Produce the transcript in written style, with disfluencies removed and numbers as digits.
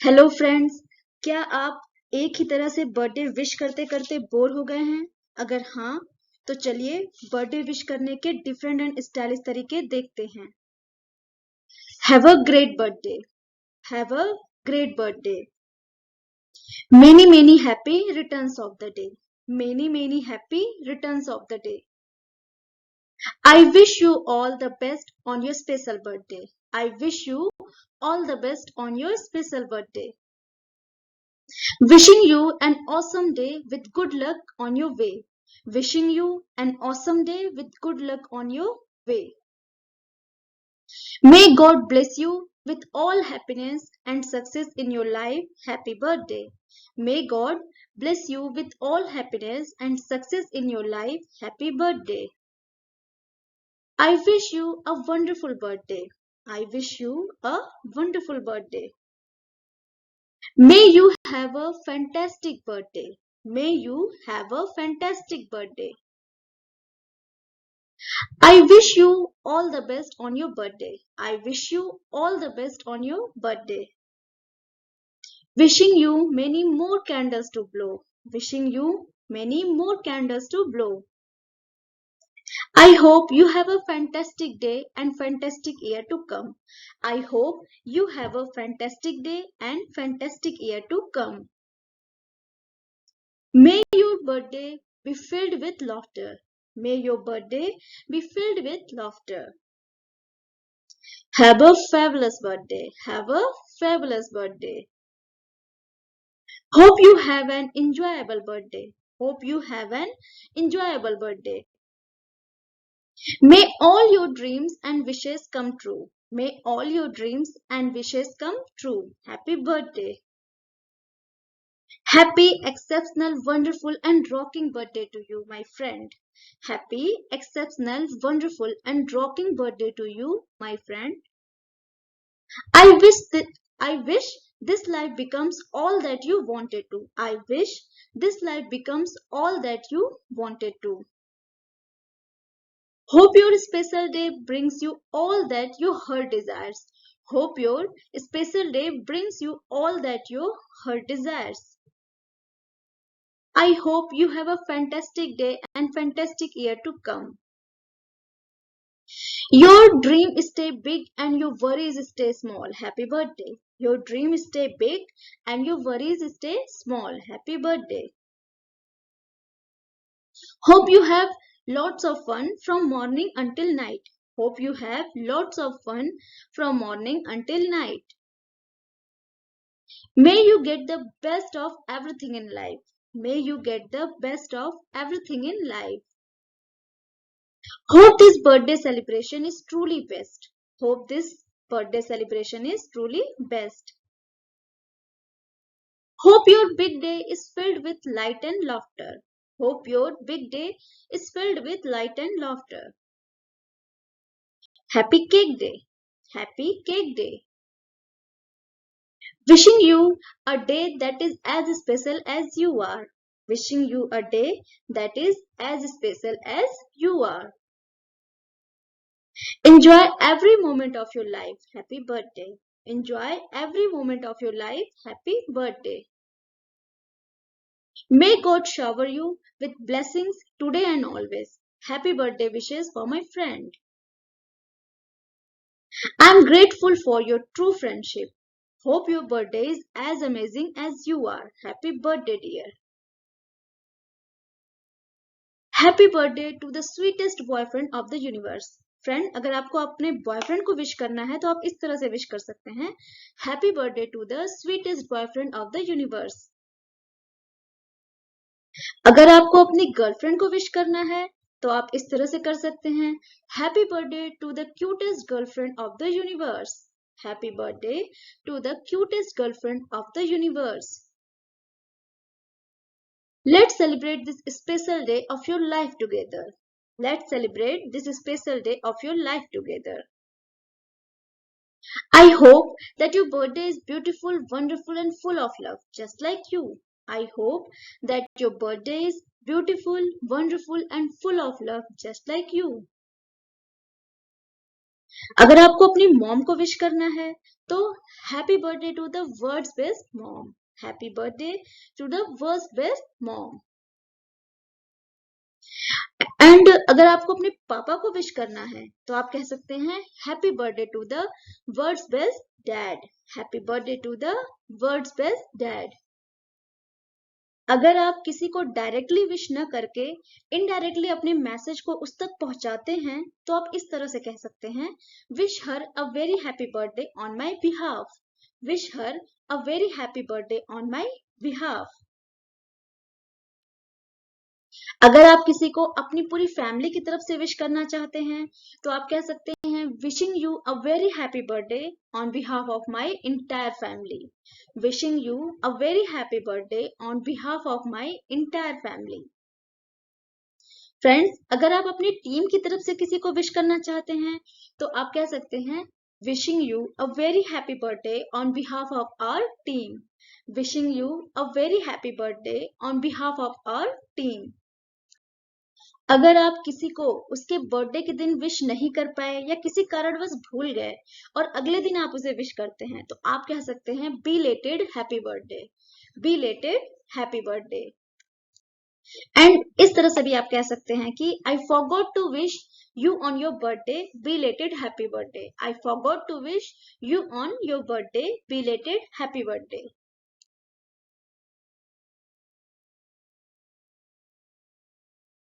Hello friends, क्या आप एक ही तरह से बर्थडे विश करते करते बोर हो गए हैं? अगर हाँ, तो चलिए बर्थडे विश करने के डिफरेंट एंड स्टाइलिश तरीके देखते हैं। Have a great birthday. Have a great birthday. Many many happy returns of the day. Many many happy returns of the day. I wish you all the best on your special birthday. I wish you all the best on your special birthday. Wishing you an awesome day with good luck on your way. Wishing you an awesome day with good luck on your way. May God bless you with all happiness and success in your life. Happy birthday. May God bless you with all happiness and success in your life. Happy birthday. I wish you a wonderful birthday. I wish you a wonderful birthday. May you have a fantastic birthday. May you have a fantastic birthday. I wish you all the best on your birthday. I wish you all the best on your birthday. Wishing you many more candles to blow. Wishing you many more candles to blow. I hope you have a fantastic day and fantastic year to come. I hope you have a fantastic day and fantastic year to come. May your birthday be filled with laughter. May your birthday be filled with laughter. Have a fabulous birthday. Have a fabulous birthday. Hope you have an enjoyable birthday. Hope you have an enjoyable birthday. May all your dreams and wishes come true. May all your dreams and wishes come true. Happy birthday. Happy, exceptional, wonderful, and rocking birthday to you, my friend. Happy, exceptional, wonderful, and rocking birthday to you, my friend. I wish that I wish this life becomes all that you wanted to. I wish this life becomes all that you wanted to. Hope your special day brings you all that your heart desires. Hope your special day brings you all that your heart desires. I hope you have a fantastic day and fantastic year to come. Your dream stay big and your worries stay small. Happy birthday. Your dream stay big and your worries stay small. Happy birthday. Hope you have lots of fun from morning until night. Hope you have lots of fun from morning until night. May you get the best of everything in life. May you get the best of everything in life. Hope this birthday celebration is truly best. Hope this birthday celebration is truly best. Hope your big day is filled with light and laughter. Hope your big day is filled with light and laughter. Happy Cake Day. Happy Cake Day. Wishing you a day that is as special as you are. Wishing you a day that is as special as you are. Enjoy every moment of your life. Happy birthday. Enjoy every moment of your life. Happy birthday. May God shower you with blessings today and always. Happy birthday wishes for my friend. I am grateful for your true friendship. Hope your birthday is as amazing as you are. Happy birthday, dear. Happy birthday to the sweetest boyfriend of the universe. Friend, अगर आपको अपने boyfriend को wish करना है तो आप इस तरह से विश कर सकते हैं, happy birthday to the sweetest boyfriend of the universe. अगर आपको अपनी गर्लफ्रेंड को विश करना है तो आप इस तरह से कर सकते हैं, happy birthday to the cutest girlfriend of the universe. Happy birthday to the cutest girlfriend of the universe. Let's celebrate this special day of your life together. Let's celebrate this special day of your life together. I hope that your birthday is beautiful, wonderful, and full of love, just like you. I hope that your birthday is beautiful, wonderful, and full of love, just like you. अगर आपको अपनी mom को wish करना है तो happy birthday to the world's best mom, happy birthday to the world's best mom. And अगर आपको अपने पापा को विश करना है तो आप कह सकते हैं happy birthday to the world's best dad, happy birthday to the world's best dad. अगर आप किसी को डायरेक्टली विश न करके इनडायरेक्टली अपने मैसेज को उस तक पहुंचाते हैं तो आप इस तरह से कह सकते हैं wish her a very happy birthday on my behalf, wish her a very happy birthday on my behalf. अगर आप किसी को अपनी पूरी फैमिली की तरफ से विश करना चाहते हैं तो आप कह सकते हैं wishing you a very happy birthday on behalf of my entire family, wishing you a very happy birthday on behalf of my entire family. Friends, अगर आप अपनी टीम की तरफ से किसी को विश करना चाहते हैं तो आप कह सकते हैं wishing you a very happy birthday on behalf of our team, wishing you a very happy birthday on behalf of our team. अगर आप किसी को उसके बर्थडे के दिन विश नहीं कर पाए या किसी कारणवश भूल गए और अगले दिन आप उसे विश करते हैं तो आप कह सकते हैं belated happy birthday, belated happy birthday. And इस तरह से भी आप कह सकते हैं कि I forgot to wish you on your birthday belated happy birthday, I forgot to wish you on your birthday belated happy birthday.